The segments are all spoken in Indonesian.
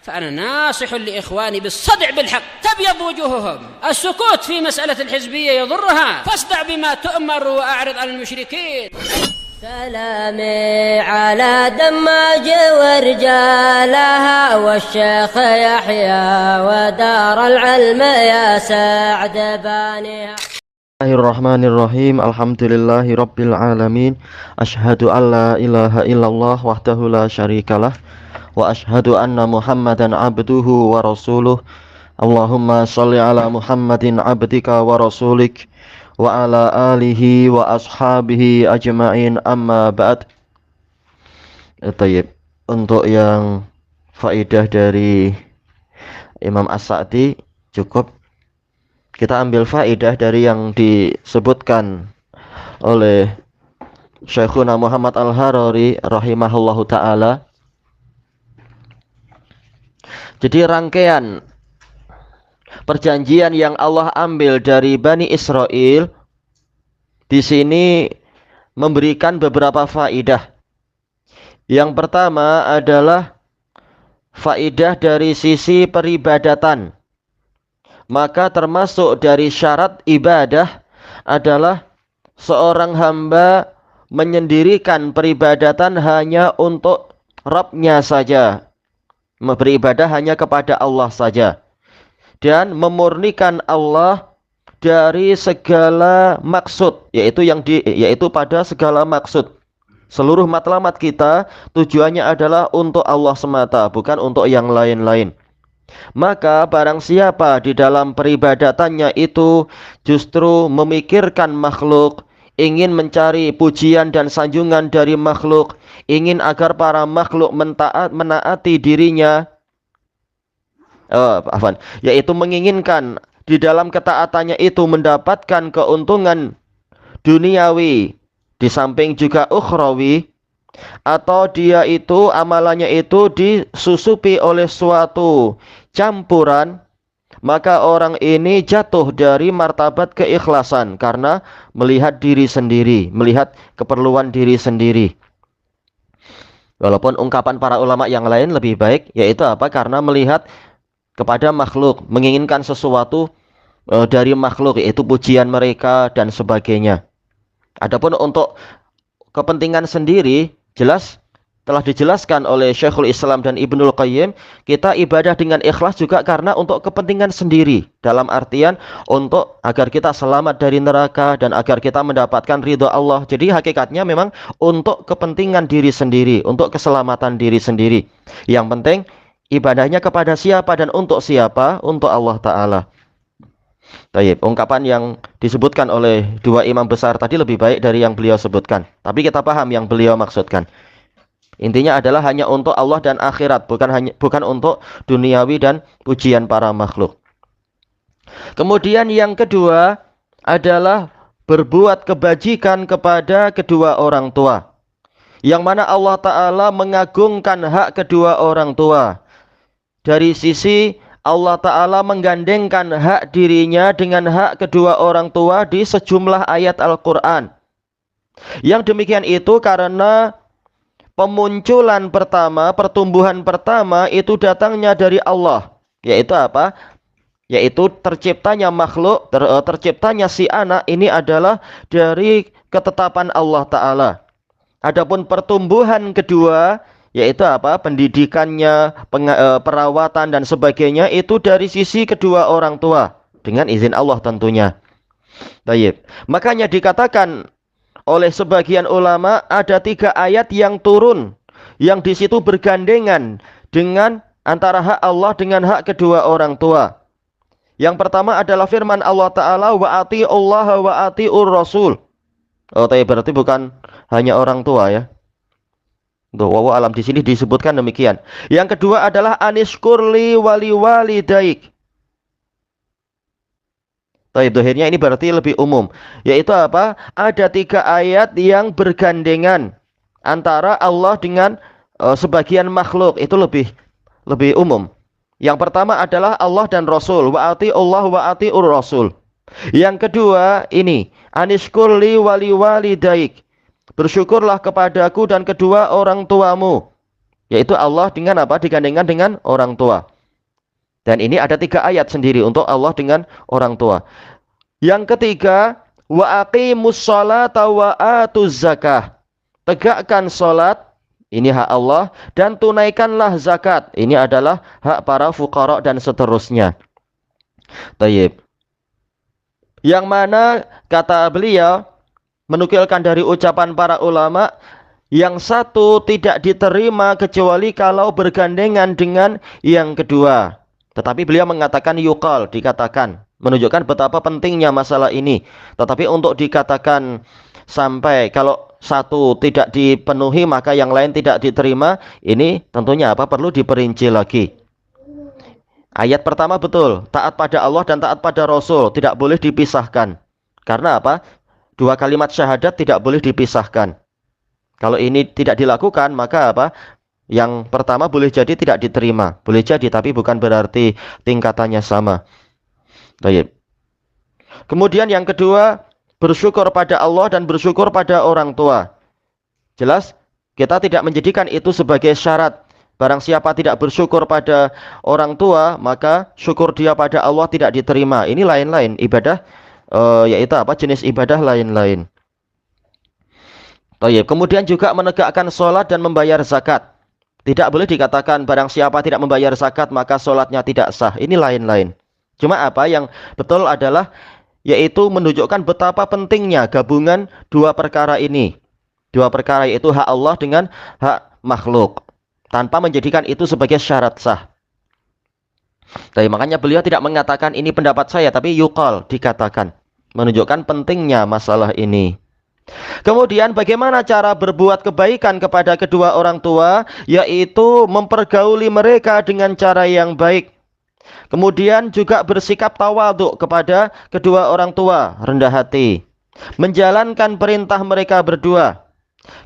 فأنا ناصح لإخواني بالصدع بالحق تبيض وجوههم. السكوت في مسألة الحزبية يضرها، فاصدع بما تؤمر وأعرض عن المشركين. سلامي على دماج ورجالها والشيخ يحيى ودار العلم يا سعد بانيها. Bismillahirrahmanirrahim. Alhamdulillahi rabbil alamin. Asyhadu an la ilaha illallah wahdahu la syarikalah wa asyhadu anna Muhammadan abduhu wa rasuluh. Allahumma shalli ala Muhammadin abdika wa rasulik wa ala alihi wa ashabihi ajma'in, amma ba'd. Tayyib. Untuk yang faedah dari Imam As-Sa'di cukup. Kita ambil faedah dari yang disebutkan oleh Syekhuna Muhammad Al-Harari rahimahullahu ta'ala. Jadi rangkaian perjanjian yang Allah ambil dari Bani Israel di sini memberikan beberapa faedah. Yang pertama adalah faedah dari sisi peribadatan. Maka termasuk dari syarat ibadah adalah seorang hamba menyendirikan peribadatan hanya untuk Rabb-nya saja. Beribadah hanya kepada Allah saja. Dan memurnikan Allah dari segala maksud, yaitu pada segala maksud. Seluruh matlamat kita tujuannya adalah untuk Allah semata, bukan untuk yang lain-lain. Maka barang siapa di dalam peribadatannya itu justru memikirkan makhluk, ingin mencari pujian dan sanjungan dari makhluk, ingin agar para makhluk menaati dirinya, yaitu menginginkan di dalam ketaatannya itu mendapatkan keuntungan duniawi di samping juga ukhrawi, atau dia itu amalannya itu disusupi oleh suatu campuran, maka orang ini jatuh dari martabat keikhlasan karena melihat diri sendiri, melihat keperluan diri sendiri. Walaupun ungkapan para ulama yang lain lebih baik, yaitu apa? Karena melihat kepada makhluk, menginginkan sesuatu dari makhluk, yaitu pujian mereka dan sebagainya. Adapun untuk kepentingan sendiri, jelas telah dijelaskan oleh Syekhul Islam dan Ibnul Qayyim, kita ibadah dengan ikhlas juga karena untuk kepentingan sendiri, dalam artian untuk agar kita selamat dari neraka dan agar kita mendapatkan ridho Allah. Jadi hakikatnya memang untuk kepentingan diri sendiri, untuk keselamatan diri sendiri. Yang penting ibadahnya kepada siapa dan untuk siapa? Untuk Allah Ta'ala. Baik, ungkapan yang disebutkan oleh dua imam besar tadi lebih baik dari yang beliau sebutkan. Tapi kita paham yang beliau maksudkan. Intinya adalah hanya untuk Allah dan akhirat, bukan untuk duniawi dan pujian para makhluk. Kemudian yang kedua adalah berbuat kebajikan kepada kedua orang tua. Yang mana Allah Ta'ala mengagungkan hak kedua orang tua. Dari sisi Allah Ta'ala menggandengkan hak dirinya dengan hak kedua orang tua di sejumlah ayat Al-Quran. Yang demikian itu karena pemunculan pertama, pertumbuhan pertama itu datangnya dari Allah. Yaitu apa? Yaitu terciptanya makhluk, terciptanya si anak ini adalah dari ketetapan Allah Ta'ala. Adapun pertumbuhan kedua, yaitu apa? Pendidikannya, perawatan dan sebagainya itu dari sisi kedua orang tua. Dengan izin Allah tentunya. Baik. Makanya dikatakan oleh sebagian ulama ada 3 ayat yang turun, yang di situ bergandengan dengan antara hak Allah dengan hak kedua orang tua. Yang pertama adalah firman Allah Ta'ala, wa ati'ullaha wa ati'ur rasul. Tapi berarti bukan hanya orang tua ya. Wallahu alam, di sini disebutkan demikian. Yang kedua adalah anishkurli wali walidaik. Dohirnya ini berarti lebih umum. Yaitu apa? Ada 3 ayat yang bergandengan antara Allah dengan sebagian makhluk. Itu lebih umum. Yang pertama adalah Allah dan Rasul. Wa ati'ullah wa ati'ur Rasul. Yang kedua ini, anishkurli wali walidaik. Bersyukurlah kepadaku dan kedua orang tuamu. Yaitu Allah dengan apa? Digandengkan dengan orang tua. Dan ini ada 3 ayat sendiri untuk Allah dengan orang tua. Yang ketiga, wa aqimus sholata wa atuz zakah. Tegakkan salat, ini hak Allah, dan tunaikanlah zakat. Ini adalah hak para fuqara dan seterusnya. Tayyib. Yang mana kata beliau menukilkan dari ucapan para ulama, yang satu tidak diterima kecuali kalau bergandengan dengan yang kedua. Tetapi beliau mengatakan yuqal, dikatakan, menunjukkan betapa pentingnya masalah ini. Tetapi untuk dikatakan sampai kalau satu tidak dipenuhi maka yang lain tidak diterima, ini tentunya apa? Perlu diperinci lagi. Ayat pertama betul, taat pada Allah dan taat pada Rasul tidak boleh dipisahkan. Karena apa? 2 kalimat syahadat tidak boleh dipisahkan. Kalau ini tidak dilakukan, maka apa? Yang pertama boleh jadi tidak diterima. Boleh jadi, tapi bukan berarti tingkatannya sama. Baik. Kemudian yang kedua, bersyukur pada Allah dan bersyukur pada orang tua. Jelas, kita tidak menjadikan itu sebagai syarat. Barang siapa tidak bersyukur pada orang tua, maka syukur dia pada Allah tidak diterima. Ini lain-lain ibadah, yaitu apa? Jenis ibadah lain-lain. Kemudian juga menegakkan sholat dan membayar zakat. Tidak boleh dikatakan barang siapa tidak membayar zakat maka sholatnya tidak sah. Ini lain-lain. Cuma apa yang betul adalah yaitu menunjukkan betapa pentingnya gabungan 2 perkara ini. 2 perkara yaitu hak Allah dengan hak makhluk, tanpa menjadikan itu sebagai syarat sah. Tapi makanya beliau tidak mengatakan ini pendapat saya, tapi yuqal, dikatakan, menunjukkan pentingnya masalah ini. Kemudian bagaimana cara berbuat kebaikan kepada kedua orang tua, yaitu mempergauli mereka dengan cara yang baik. Kemudian juga bersikap tawadhu kepada kedua orang tua, rendah hati, menjalankan perintah mereka berdua.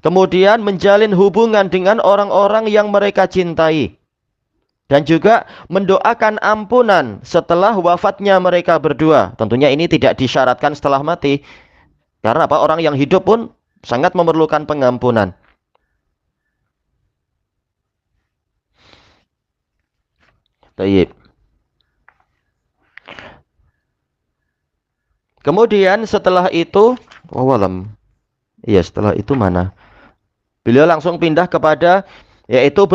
Kemudian menjalin hubungan dengan orang-orang yang mereka cintai. Dan juga mendoakan ampunan setelah wafatnya mereka berdua. Tentunya ini tidak disyaratkan setelah mati. Karena apa? Orang yang hidup pun sangat memerlukan pengampunan. Baik. Kemudian setelah itu, setelah itu mana? Beliau langsung pindah kepada yaitu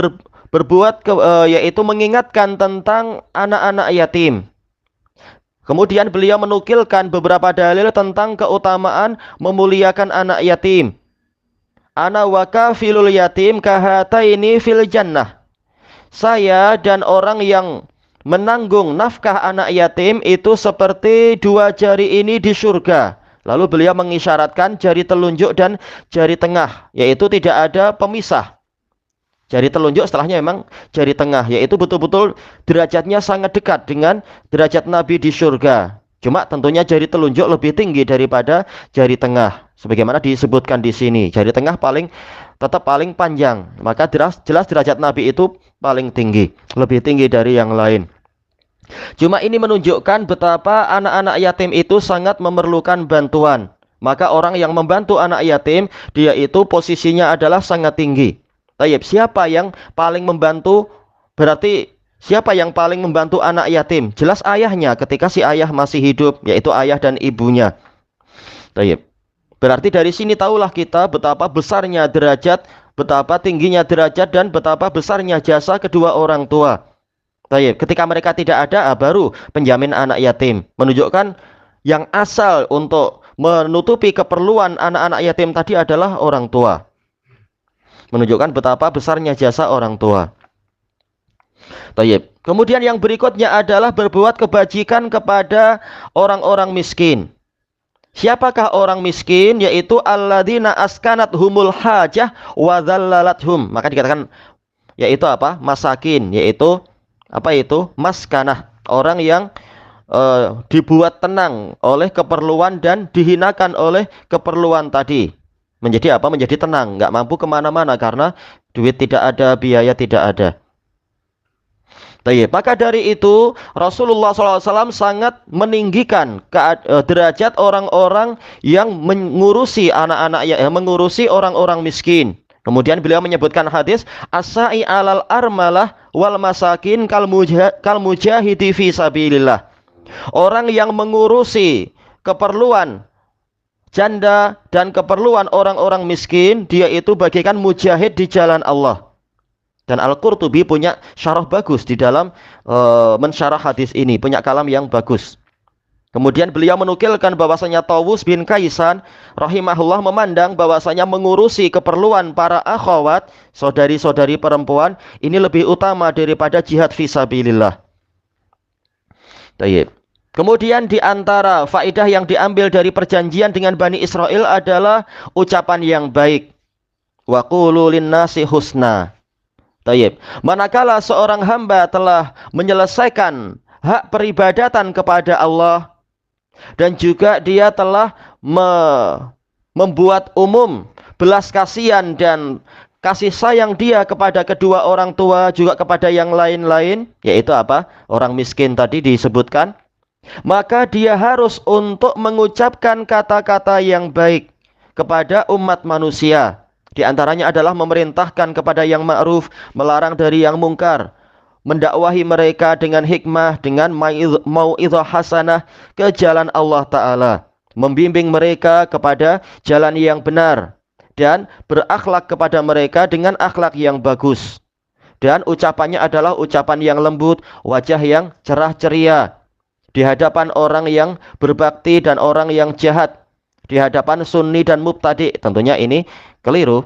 yaitu mengingatkan tentang anak-anak yatim. Kemudian beliau menukilkan beberapa dalil tentang keutamaan memuliakan anak yatim. Ana wa kafilul yatim kahataini fil jannah. Saya dan orang yang menanggung nafkah anak yatim itu seperti 2 jari ini di surga. Lalu beliau mengisyaratkan jari telunjuk dan jari tengah, yaitu tidak ada pemisah. Jari telunjuk setelahnya memang jari tengah, yaitu betul-betul derajatnya sangat dekat dengan derajat Nabi di surga. Cuma tentunya jari telunjuk lebih tinggi daripada jari tengah. Sebagaimana disebutkan di sini, jari tengah tetap paling panjang. Maka jelas derajat Nabi itu paling tinggi, lebih tinggi dari yang lain. Cuma ini menunjukkan betapa anak-anak yatim itu sangat memerlukan bantuan. Maka orang yang membantu anak yatim, dia itu posisinya adalah sangat tinggi. Tayyib, siapa yang paling membantu? Berarti siapa yang paling membantu anak yatim? Jelas ayahnya ketika si ayah masih hidup, yaitu ayah dan ibunya. Tayyib. Berarti dari sini tahulah kita betapa besarnya derajat, betapa tingginya derajat dan betapa besarnya jasa kedua orang tua. Tayyib. Ketika mereka tidak ada, baru penjamin anak yatim. Menunjukkan yang asal untuk menutupi keperluan anak-anak yatim tadi adalah orang tua. Menunjukkan betapa besarnya jasa orang tua. Tayyib. Kemudian yang berikutnya adalah berbuat kebajikan kepada orang-orang miskin. Siapakah orang miskin? Yaitu alladzina askanat humul hajah wa dzallalathum. Maka dikatakan yaitu apa? Masakin, yaitu apa itu? Maskanah. Orang yang dibuat tenang oleh keperluan dan dihinakan oleh keperluan tadi. Menjadi apa? Menjadi tenang, nggak mampu kemana-mana karena duit tidak ada, biaya tidak ada. Maka dari itu Rasulullah SAW sangat meninggikan derajat orang-orang yang mengurusi anak-anak, mengurusi orang-orang miskin. Kemudian beliau menyebutkan hadis as-sa'i 'alal armalah wal masakin kal mujahidi fi sabilillah. Orang yang mengurusi keperluan janda dan keperluan orang-orang miskin, dia itu bagaikan mujahid di jalan Allah. Dan Al-Qurtubi punya syarah bagus di dalam mensyarah hadis ini, punya kalam yang bagus. Kemudian beliau menukilkan bahwasanya Tawus bin Kaisan rahimahullah memandang bahwasanya mengurusi keperluan para akhwat, saudari-saudari perempuan, ini lebih utama daripada jihad fisabilillah. Baik. Kemudian di antara faedah yang diambil dari perjanjian dengan Bani Israel adalah ucapan yang baik. Wa qulu linnasi husna. Baik. Manakala seorang hamba telah menyelesaikan hak peribadatan kepada Allah, dan juga dia telah membuat umum belas kasihan dan kasih sayang dia kepada kedua orang tua, juga kepada yang lain-lain, yaitu apa? Orang miskin tadi disebutkan. Maka dia harus untuk mengucapkan kata-kata yang baik kepada umat manusia. Di antaranya adalah memerintahkan kepada yang ma'ruf, melarang dari yang mungkar, mendakwahi mereka dengan hikmah, dengan mau'izah hasanah ke jalan Allah Ta'ala, membimbing mereka kepada jalan yang benar, dan berakhlak kepada mereka dengan akhlak yang bagus. Dan ucapannya adalah ucapan yang lembut, wajah yang cerah ceria di hadapan orang yang berbakti dan orang yang jahat, di hadapan sunni dan mubtadi. Tentunya ini keliru.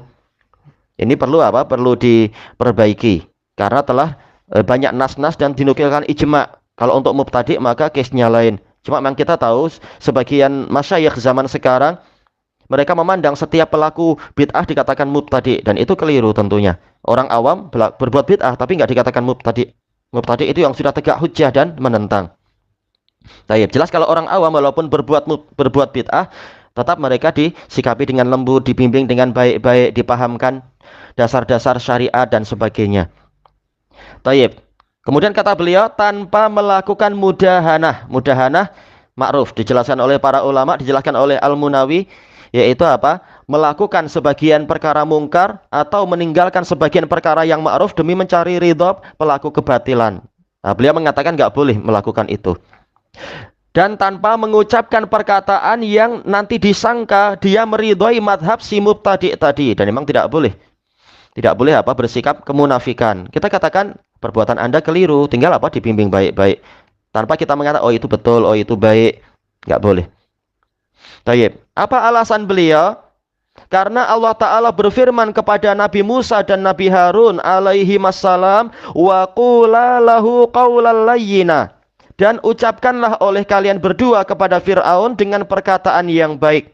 Ini perlu apa? Perlu diperbaiki, karena telah banyak nas-nas dan dinukilkan ijma. Kalau untuk mubtadi maka case-nya lain. Cuma memang kita tahu sebagian masyayikh zaman sekarang mereka memandang setiap pelaku bid'ah dikatakan mubtadi, dan itu keliru tentunya. Orang awam berbuat bid'ah tapi nggak dikatakan mubtadi. Mubtadi itu yang sudah tegak hujjah dan menentang. Baik, jelas kalau orang awam walaupun berbuat bid'ah, tetap mereka disikapi dengan lembut, dibimbing dengan baik-baik, dipahamkan dasar-dasar syariat dan sebagainya. Taib. Kemudian kata beliau, tanpa melakukan mudahanah. Mudahanah ma'ruf, dijelaskan oleh para ulama, dijelaskan oleh Al-Munawi, yaitu apa? Melakukan sebagian perkara mungkar atau meninggalkan sebagian perkara yang ma'ruf demi mencari ridha pelaku kebatilan. Nah, beliau mengatakan nggak boleh melakukan itu. Dan tanpa mengucapkan perkataan yang nanti disangka dia meridhoi madhab si mubtadi tadi. Dan memang tidak boleh. Tidak boleh apa? Bersikap kemunafikan. Kita katakan perbuatan Anda keliru, tinggal apa? Dibimbing baik-baik. Tanpa kita mengatakan, oh itu betul, oh itu baik. Nggak boleh. Baik. Apa alasan beliau? Karena Allah Ta'ala berfirman kepada Nabi Musa dan Nabi Harun alaihi wassalam, wa qula lahu qawlan layyina. Dan ucapkanlah oleh kalian berdua kepada Fir'aun dengan perkataan yang baik.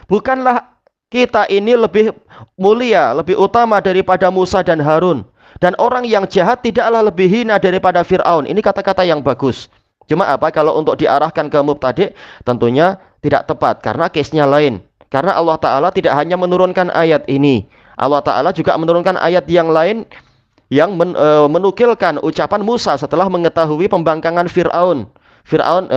Bukanlah kita ini lebih mulia, lebih utama daripada Musa dan Harun. Dan orang yang jahat tidaklah lebih hina daripada Fir'aun. Ini kata-kata yang bagus. Cuma apa? Kalau untuk diarahkan ke mubtadi, tentunya tidak tepat. Karena case-nya lain. Karena Allah Ta'ala tidak hanya menurunkan ayat ini. Allah Ta'ala juga menurunkan ayat yang lain yang menukilkan ucapan Musa setelah mengetahui pembangkangan Fir'aun.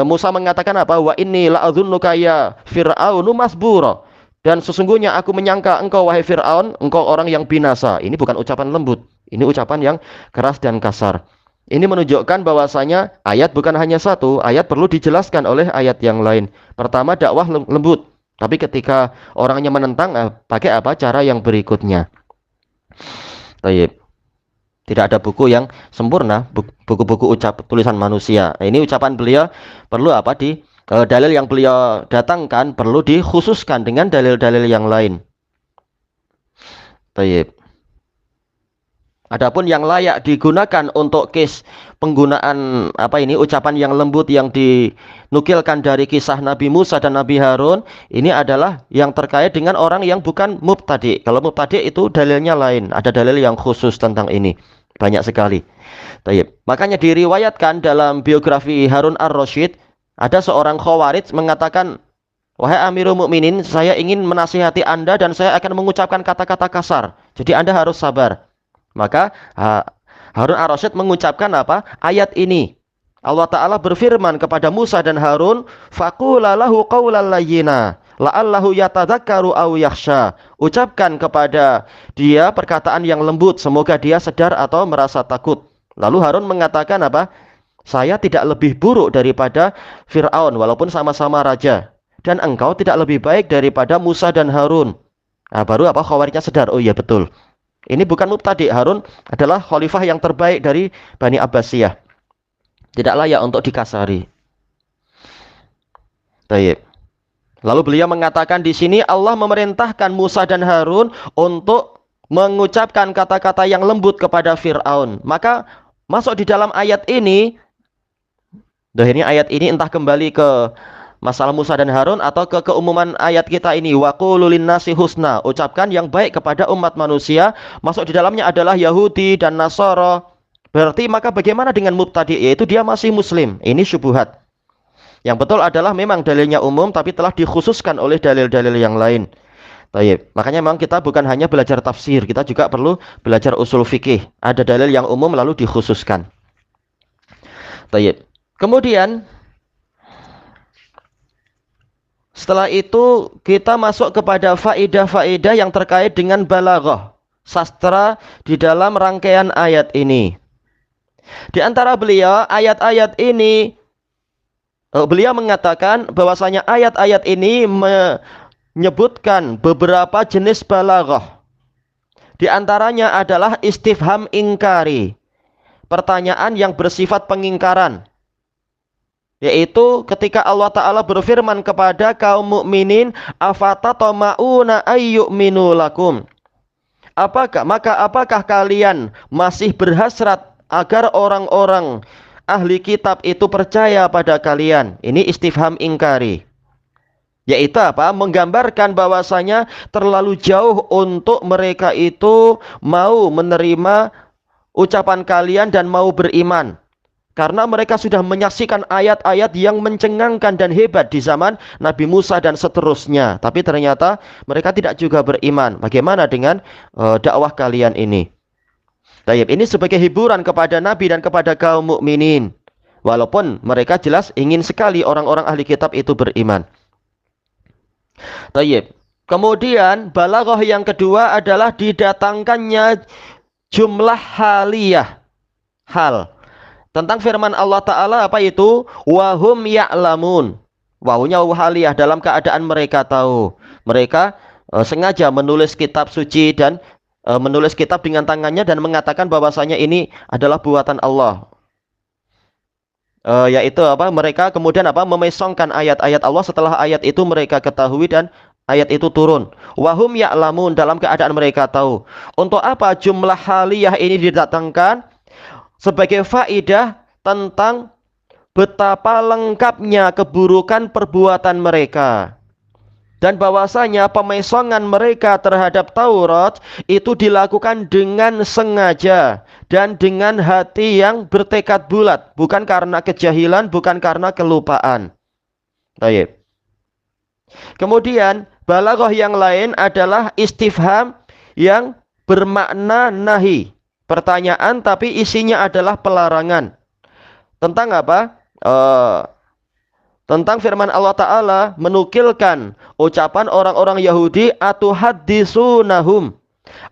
Musa mengatakan apa? Wa inni la'adhunnuka ya Fir'aunu masbura. Dan sesungguhnya aku menyangka engkau wahai Fir'aun, engkau orang yang binasa. Ini bukan ucapan lembut. Ini ucapan yang keras dan kasar. Ini menunjukkan bahwasanya ayat bukan hanya satu. Ayat perlu dijelaskan oleh ayat yang lain. Pertama, dakwah lembut. Tapi ketika orangnya menentang, pakai apa? Cara yang berikutnya. Baik. Tidak ada buku yang sempurna, buku-buku tulisan manusia. Nah, ini ucapan beliau perlu apa? Dalil yang beliau datangkan perlu dikhususkan dengan dalil-dalil yang lain. Baik. Adapun yang layak digunakan untuk case penggunaan ucapan yang lembut yang dinukilkan dari kisah Nabi Musa dan Nabi Harun, ini adalah yang terkait dengan orang yang bukan mubtadi. Kalau mubtadi itu dalilnya lain, ada dalil yang khusus tentang ini. Banyak sekali. Baik. Makanya diriwayatkan dalam biografi Harun ar-Rasyid, ada seorang khawarij mengatakan, wahai Amirul Mukminin, saya ingin menasihati Anda dan saya akan mengucapkan kata-kata kasar. Jadi Anda harus sabar. Maka Harun ar-Rasyid mengucapkan apa? Ayat ini. Allah Ta'ala berfirman kepada Musa dan Harun, faqula lahu qawlan layyina. la'allahu yatadzakkaru aw yakhsha. Ucapkan kepada dia perkataan yang lembut, semoga dia sadar atau merasa takut. Lalu Harun mengatakan apa? Saya tidak lebih buruk daripada Fir'aun walaupun sama-sama raja. Dan engkau tidak lebih baik daripada Musa dan Harun. Nah, baru apa Khawarijnya sadar, oh iya betul. Ini bukan mubtadi, Harun adalah khalifah yang terbaik dari Bani Abbasiyah. Tidak layak untuk dikasari. Baik. Lalu beliau mengatakan di sini Allah memerintahkan Musa dan Harun untuk mengucapkan kata-kata yang lembut kepada Fir'aun. Maka masuk di dalam ayat ini, akhirnya ayat ini entah kembali ke masalah Musa dan Harun atau ke keumuman ayat kita ini, wa qulu linnasi husna, ucapkan yang baik kepada umat manusia. Masuk di dalamnya adalah Yahudi dan Nasara. Berarti maka bagaimana dengan mubtadi, yaitu dia masih muslim. Ini syubhat. Yang betul adalah memang dalilnya umum tapi telah dikhususkan oleh dalil-dalil yang lain. Baik. Makanya memang kita bukan hanya belajar tafsir, kita juga perlu belajar usul fikih. Ada dalil yang umum lalu dikhususkan. Baik. Kemudian setelah itu kita masuk kepada faedah-faedah yang terkait dengan balaghah, sastra di dalam rangkaian ayat ini. Di antara beliau, ayat-ayat ini, beliau mengatakan bahwasanya ayat-ayat ini menyebutkan beberapa jenis balaghah. Di antaranya adalah istifham ingkari, pertanyaan yang bersifat pengingkaran. Yaitu ketika Allah Ta'ala berfirman kepada kaum mukminin, afatatama'una ayyu'minu lakum. Apakah kalian masih berhasrat agar orang-orang ahli kitab itu percaya pada kalian? Ini istifham ingkari. Yaitu apa? Menggambarkan bahwasanya terlalu jauh untuk mereka itu mau menerima ucapan kalian dan mau beriman. Karena mereka sudah menyaksikan ayat-ayat yang mencengangkan dan hebat di zaman Nabi Musa dan seterusnya. Tapi ternyata mereka tidak juga beriman. Bagaimana dengan dakwah kalian ini? Baik, ini sebagai hiburan kepada Nabi dan kepada kaum mukminin. Walaupun mereka jelas ingin sekali orang-orang ahli kitab itu beriman. Baik. Kemudian balaghah yang kedua adalah didatangkannya jumlah haliyah. Hal. Tentang firman Allah Ta'ala apa itu? Wahum ya'lamun. Wawunya haliyah, dalam keadaan mereka tahu. Mereka sengaja menulis kitab suci dan menulis kitab dengan tangannya dan mengatakan bahwasanya ini adalah buatan Allah. Yaitu apa? Mereka kemudian apa? Memesongkan ayat-ayat Allah setelah ayat itu mereka ketahui dan ayat itu turun. Wahum ya'lamun, dalam keadaan mereka tahu. Untuk apa jumlah haliyah ini didatangkan? Sebagai faedah tentang betapa lengkapnya keburukan perbuatan mereka. Dan bahwasanya pemesongan mereka terhadap Taurat itu dilakukan dengan sengaja dan dengan hati yang bertekad bulat. Bukan karena kejahilan, bukan karena kelupaan. Baik. Kemudian balaghah yang lain adalah istifham yang bermakna nahi. Pertanyaan tapi isinya adalah pelarangan. Tentang apa? Tentang firman Allah Ta'ala menukilkan ucapan orang-orang Yahudi, atuhaddisunahum.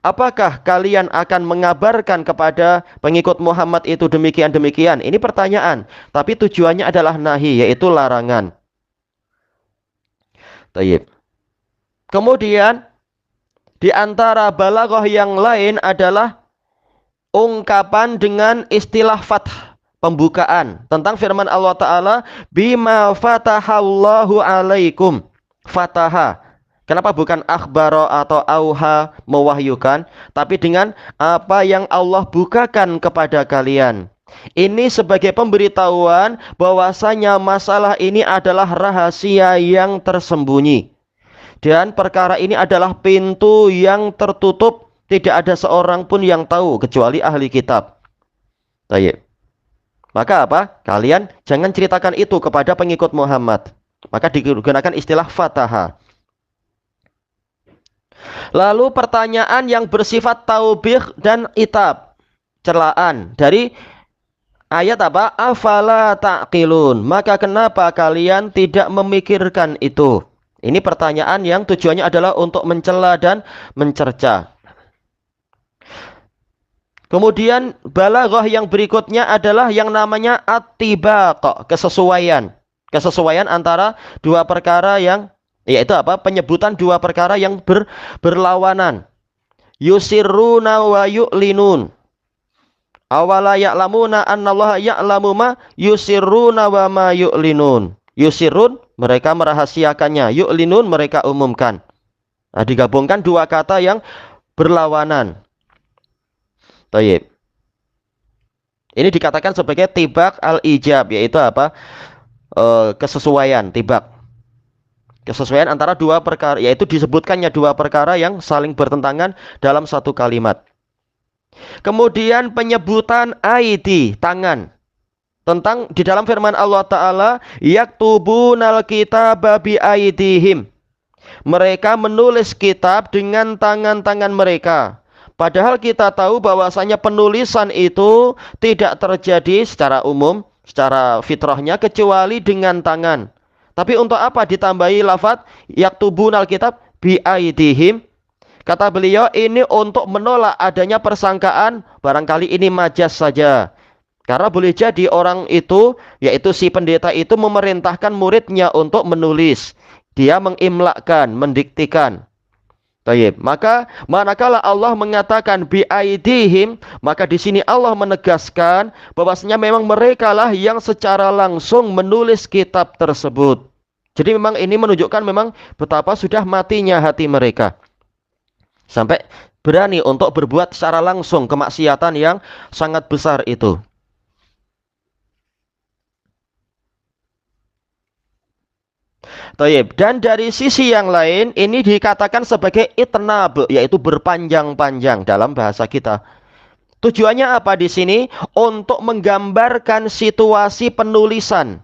Apakah kalian akan mengabarkan kepada pengikut Muhammad itu demikian-demikian? Ini pertanyaan, tapi tujuannya adalah nahi, yaitu larangan. Tayyib. Kemudian di antara balaghah yang lain adalah ungkapan dengan istilah fath, pembukaan. Tentang firman Allah Ta'ala, bima fatahallahu alaikum. Fataha. Kenapa bukan akhbaro atau auha, mewahyukan, tapi dengan apa yang Allah bukakan kepada kalian. Ini sebagai pemberitahuan bahwasanya masalah ini adalah rahasia yang tersembunyi. Dan perkara ini adalah pintu yang tertutup. Tidak ada seorang pun yang tahu kecuali ahli kitab. Baik. Maka apa? Kalian jangan ceritakan itu kepada pengikut Muhammad. Maka digunakan istilah fataha. Lalu pertanyaan yang bersifat taubih dan itab, celaan dari ayat apa? Afala ta'qilun. Maka kenapa kalian tidak memikirkan itu? Ini pertanyaan yang tujuannya adalah untuk mencela dan mencerca. Kemudian balaghah yang berikutnya adalah yang namanya at-tibaq, kesesuaian. Kesesuaian antara dua perkara yang, yaitu apa? Penyebutan dua perkara yang berlawanan. Yusirruna wa yu'linun. Awala ya'lamuna annallaha ya'lamu ma yusirruna wa ma yu'linun. Yusirrun, mereka merahasiakannya. Yu'linun, mereka umumkan. Nah, digabungkan dua kata yang berlawanan. Tayyib. Ini dikatakan sebagai tibak al-ijab, yaitu apa? Kesesuaian, tibak. Kesesuaian antara dua perkara, yaitu disebutkannya dua perkara yang saling bertentangan dalam satu kalimat. Kemudian penyebutan aidi, tangan. Tentang di dalam firman Allah Ta'ala, yaktubunal kitaba bi aidihim. Mereka menulis kitab dengan tangan-tangan mereka. Padahal kita tahu bahwasanya penulisan itu tidak terjadi secara umum, secara fitrahnya, kecuali dengan tangan. Tapi untuk apa ditambahi lafaz yaktubunal kitab bi aidihim? Kata beliau, ini untuk menolak adanya persangkaan barangkali ini majas saja. Karena boleh jadi orang itu, yaitu si pendeta itu, memerintahkan muridnya untuk menulis. Dia mengimlakkan, mendiktikan. Baik, maka manakala Allah mengatakan bi aidihim, maka di sini Allah menegaskan bahwasanya memang merekalah yang secara langsung menulis kitab tersebut. Jadi memang ini menunjukkan memang betapa sudah matinya hati mereka. Sampai berani untuk berbuat secara langsung kemaksiatan yang sangat besar itu. Taib. Dan dari sisi yang lain ini dikatakan sebagai itnab, yaitu berpanjang-panjang dalam bahasa kita. Tujuannya apa di sini? Untuk menggambarkan situasi penulisan.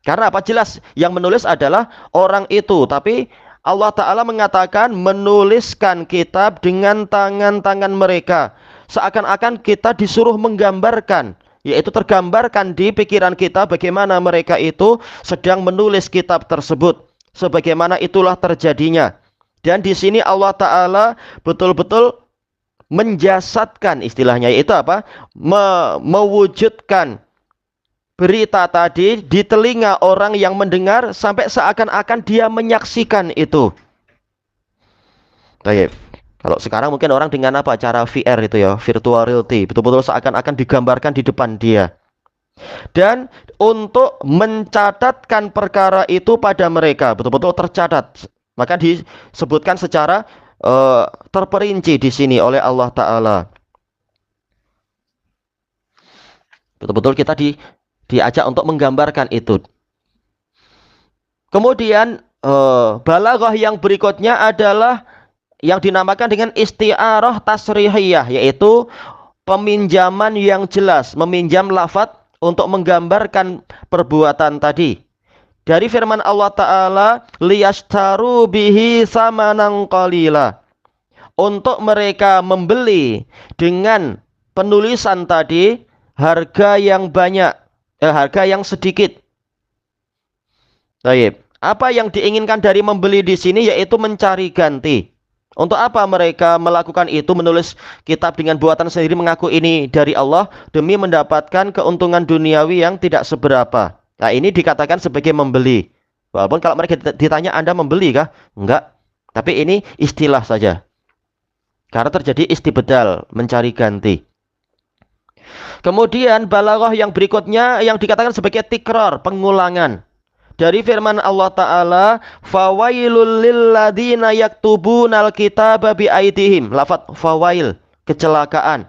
Karena apa? Jelas yang menulis adalah orang itu, tapi Allah Ta'ala mengatakan menuliskan kitab dengan tangan-tangan mereka. Seakan-akan kita disuruh menggambarkan, yaitu tergambarkan di pikiran kita bagaimana mereka itu sedang menulis kitab tersebut. Sebagaimana itulah terjadinya. Dan di sini Allah Ta'ala betul-betul menjasadkan istilahnya, yaitu apa? Mewujudkan berita tadi di telinga orang yang mendengar sampai seakan-akan dia menyaksikan itu. Baik. Kalau sekarang mungkin orang dengan apa? Cara VR itu ya, virtual reality. Betul-betul seakan-akan digambarkan di depan dia. Dan untuk mencatatkan perkara itu pada mereka, betul-betul tercatat. Maka disebutkan secara terperinci di sini oleh Allah Ta'ala. Betul-betul kita diajak untuk menggambarkan itu. Kemudian balaghah yang berikutnya adalah yang dinamakan dengan isti'arah tasrihiyah, yaitu peminjaman yang jelas, meminjam lafaz untuk menggambarkan perbuatan tadi. Dari firman Allah Ta'ala, liyashtaru bihi samanan qalila. Untuk mereka membeli dengan penulisan tadi harga yang banyak, harga yang sedikit. Baik. Apa yang diinginkan dari membeli di sini yaitu mencari ganti. Untuk apa mereka melakukan itu, menulis kitab dengan buatan sendiri mengaku ini dari Allah demi mendapatkan keuntungan duniawi yang tidak seberapa. Nah, ini dikatakan sebagai membeli. Walaupun kalau mereka ditanya Anda membeli kah? Enggak. Tapi ini istilah saja. Karena terjadi istibdal, mencari ganti. Kemudian balaghah yang berikutnya yang dikatakan sebagai tikrar, pengulangan. Dari firman Allah Ta'ala, fawailul lilladzina yaktubunal kitaba bi aidihim. Lafaz fawail, kecelakaan.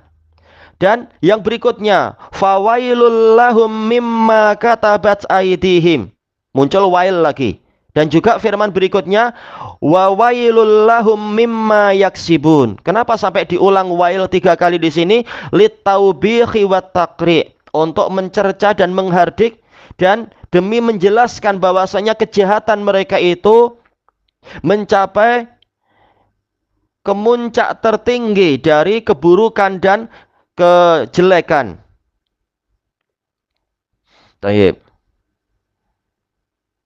Dan yang berikutnya, fawailul lahum mimma katabat aidihim. Muncul wail lagi. Dan juga firman berikutnya, wawailul lahum mimma yaksibun. Kenapa sampai diulang wail 3 kali di sini? Litaubihi wat taqri, untuk mencerca dan menghardik dan demi menjelaskan bahwasanya kejahatan mereka itu mencapai kemuncak tertinggi dari keburukan dan kejelekan. Baik.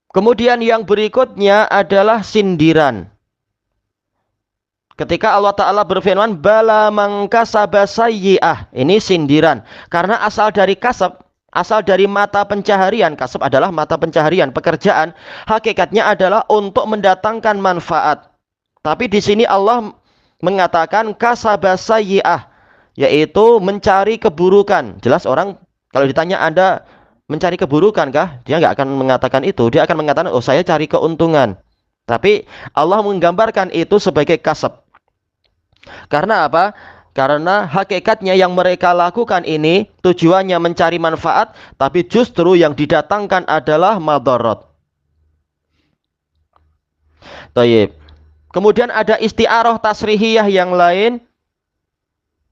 Kemudian yang berikutnya adalah sindiran. Ketika Allah Ta'ala berfirman, bala mangkasaba sayyi'ah. Ini sindiran. Karena asal dari kasab, asal dari mata pencaharian. Kasab adalah mata pencaharian, pekerjaan. Hakikatnya adalah untuk mendatangkan manfaat. Tapi di sini Allah mengatakan kasaba sayyi'ah, yaitu mencari keburukan. Jelas orang kalau ditanya Anda mencari keburukan kah? Dia nggak akan mengatakan itu. Dia akan mengatakan, oh saya cari keuntungan. Tapi Allah menggambarkan itu sebagai kasab. Karena apa? Karena hakikatnya yang mereka lakukan ini tujuannya mencari manfaat, tapi justru yang didatangkan adalah madarat. Tayyib. Kemudian ada isti'arah tasrihiyah yang lain,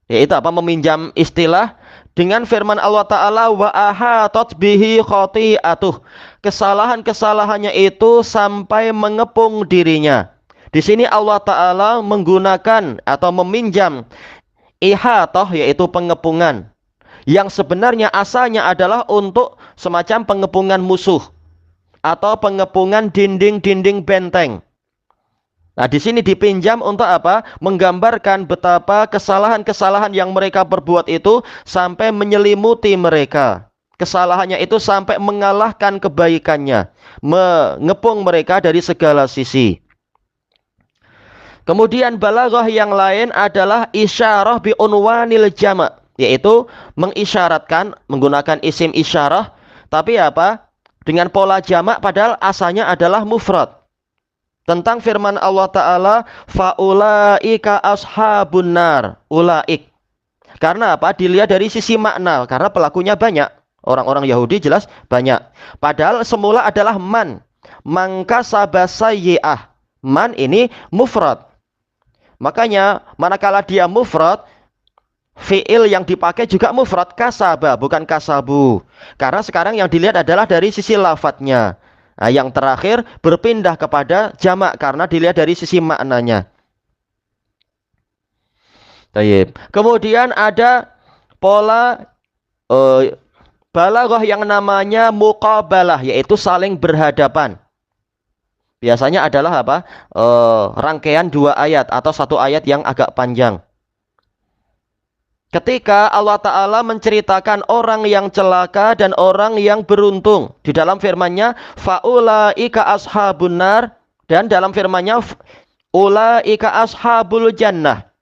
yaitu apa? Meminjam istilah dengan firman Allah Ta'ala, wa ahatat bihi khati'atuh. Kesalahan-kesalahannya itu sampai mengepung dirinya. Di sini Allah Ta'ala menggunakan atau meminjam ihatah, yaitu pengepungan, yang sebenarnya asalnya adalah untuk semacam pengepungan musuh atau pengepungan dinding-dinding benteng. Nah, di sini dipinjam untuk apa? Menggambarkan betapa kesalahan-kesalahan yang mereka perbuat itu sampai menyelimuti mereka. Kesalahannya itu sampai mengalahkan kebaikannya, mengepung mereka dari segala sisi. Kemudian balaghah yang lain adalah isyarah bi unwanil jama', yaitu mengisyaratkan menggunakan isim isyarah, tapi apa? Dengan pola jamak padahal asalnya adalah mufrad. Tentang firman Allah Ta'ala, faulaika ashabun nar, ulaik. Karena apa? Dilihat dari sisi makna, karena pelakunya banyak. Orang-orang Yahudi jelas banyak. Padahal semula adalah man. Mangkasaba sayyi'ah. Man ini mufrad. Makanya manakala dia mufrad, fi'il yang dipakai juga mufrad, kasaba, bukan kasabu. Karena sekarang yang dilihat adalah dari sisi lafadznya. Nah, yang terakhir berpindah kepada jamak karena dilihat dari sisi maknanya. Baik. Kemudian ada pola balaghah yang namanya muqabalah, yaitu saling berhadapan. Biasanya adalah apa? Rangkaian dua ayat atau satu ayat yang agak panjang. Ketika Allah Ta'ala menceritakan orang yang celaka dan orang yang beruntung. Di dalam firman-Nya, fa'ulaika ashabun nar. Dan dalam firman-Nya, ulaika ashabul jannah.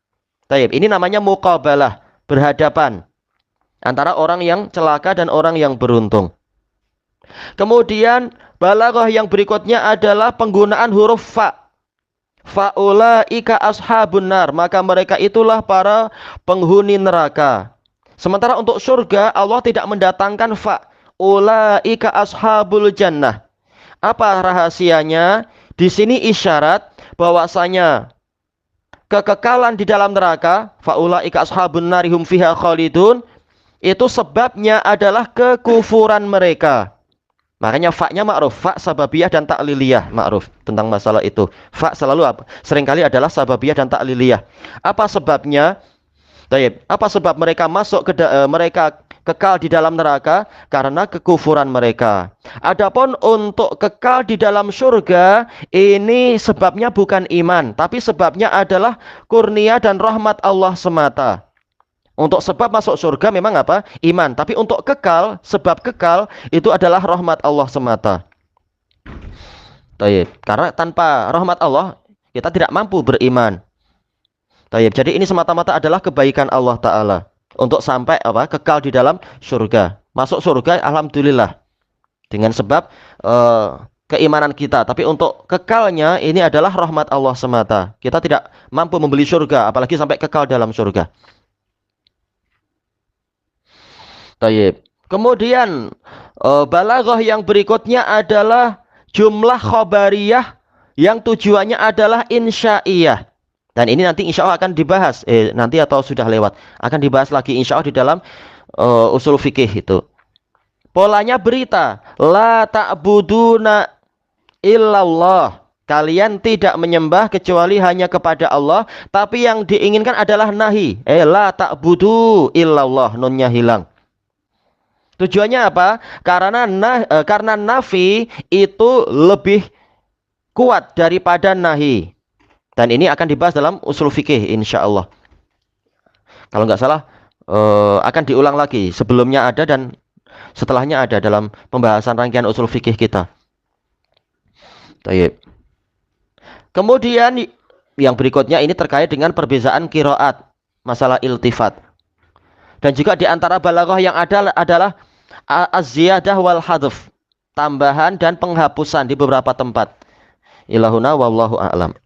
Taib, ini namanya muqabalah, berhadapan antara orang yang celaka dan orang yang beruntung. Kemudian balaghah yang berikutnya adalah penggunaan huruf fa. Faulaika ashabun nar, maka mereka itulah para penghuni neraka. Sementara untuk surga Allah tidak mendatangkan fa. Ulaika ashabul jannah. Apa rahasianya? Di sini isyarat bahwasanya kekekalan di dalam neraka, faulaika ashabun narihum fiha khalidun, itu sebabnya adalah kekufuran mereka. Makanya fa-nya ma'ruf, fa sababiyah dan ta'liliyah ma'ruf tentang masalah itu. Fa selalu seringkali adalah sababiyah dan ta'liliyah. Apa sebabnya? Taib. Apa sebab mereka masuk mereka kekal di dalam neraka? Karena kekufuran mereka. Adapun untuk kekal di dalam surga, ini sebabnya bukan iman, tapi sebabnya adalah kurnia dan rahmat Allah semata. Untuk sebab masuk surga memang apa? Iman. Tapi untuk kekal, sebab kekal itu adalah rahmat Allah semata. Taib. Karena tanpa rahmat Allah kita tidak mampu beriman. Taib. Jadi ini semata-mata adalah kebaikan Allah Ta'ala untuk sampai apa? Kekal di dalam surga. Masuk surga alhamdulillah dengan sebab keimanan kita. Tapi untuk kekalnya ini adalah rahmat Allah semata. Kita tidak mampu membeli surga, apalagi sampai kekal dalam surga. Taib. Kemudian balaghah yang berikutnya adalah jumlah khobariyah yang tujuannya adalah insya'iyah. Dan ini nanti insya Allah akan dibahas. Nanti atau sudah lewat. Akan dibahas lagi insya Allah di dalam usul fikih itu. Polanya berita. La ta'buduna illallah. Kalian tidak menyembah kecuali hanya kepada Allah. Tapi yang diinginkan adalah nahi. La ta'budu illallah. Nunnya hilang. Tujuannya apa? Karena nafi itu lebih kuat daripada nahi. Dan ini akan dibahas dalam usul fikih insya Allah. Kalau nggak salah akan diulang lagi. Sebelumnya ada dan setelahnya ada dalam pembahasan rangkaian usul fikih kita. Baik. Kemudian yang berikutnya ini terkait dengan perbedaan qiraat, masalah iltifat. Dan juga di antara balaghah yang ada adalah az-ziyadah wal hadf, tambahan dan penghapusan di beberapa tempat. Ilahuna wallahu a'lam.